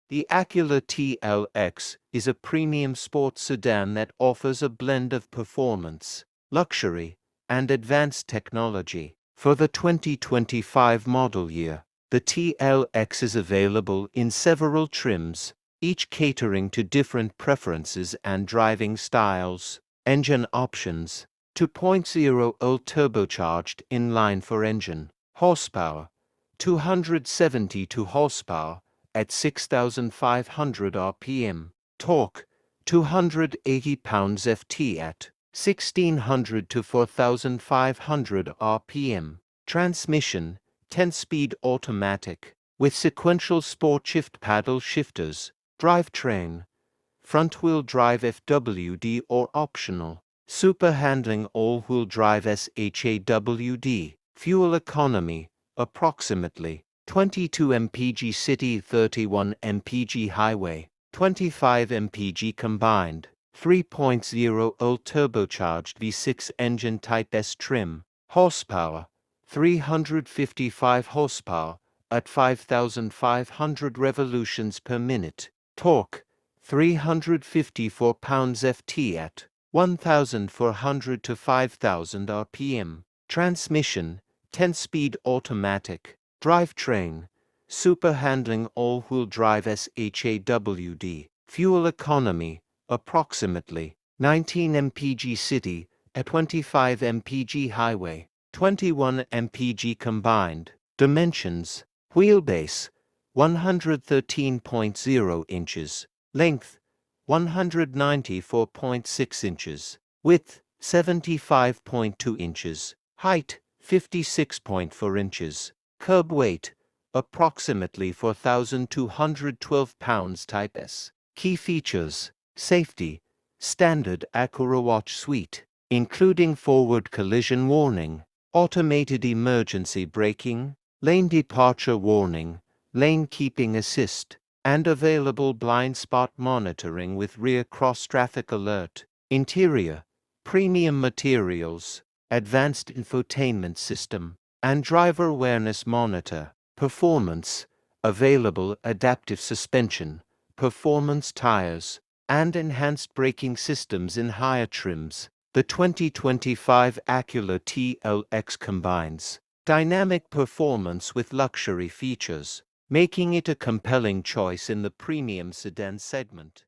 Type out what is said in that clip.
The Acura TLX is a premium sports sedan that offers a blend of performance, luxury, and advanced technology. For the 2025 model year, the TLX is available in several trims, each catering to different preferences and driving styles. Engine options: 2.0 turbocharged inline-four engine, horsepower 272 horsepower at 6,500 rpm, torque 280 pounds-ft at 1,600 to 4,500 rpm, transmission 10-speed automatic with sequential sport shift paddle shifters, drivetrain front-wheel drive FWD or optional, super handling all-wheel drive SHAWD, fuel economy approximately 22 mpg city, 31 mpg highway, 25 mpg combined, 3.0 turbocharged V6 engine Type S trim, horsepower 355 horsepower at 5,500 revolutions per minute, torque 354 pounds-ft at 1,400 to 5,000 rpm, transmission 10-speed automatic, drivetrain super handling all-wheel drive SHAWD, fuel economy approximately 19 mpg city at 25 mpg highway, 21 mpg combined. Dimensions: wheelbase 113.0 inches, length 194.6 inches, width 75.2 inches, height 56.4 inches, curb weight approximately 4,212 pounds. Type S. Key features: safety, standard Acura watch suite, including forward collision warning, automated emergency braking, lane departure warning, lane keeping assist, and available blind spot monitoring with rear cross-traffic alert. Interior: premium materials, advanced infotainment system, and driver awareness monitor. Performance: available adaptive suspension, performance tires, and enhanced braking systems in higher trims. The 2025 Acura TLX combines dynamic performance with luxury features, making it a compelling choice in the premium sedan segment.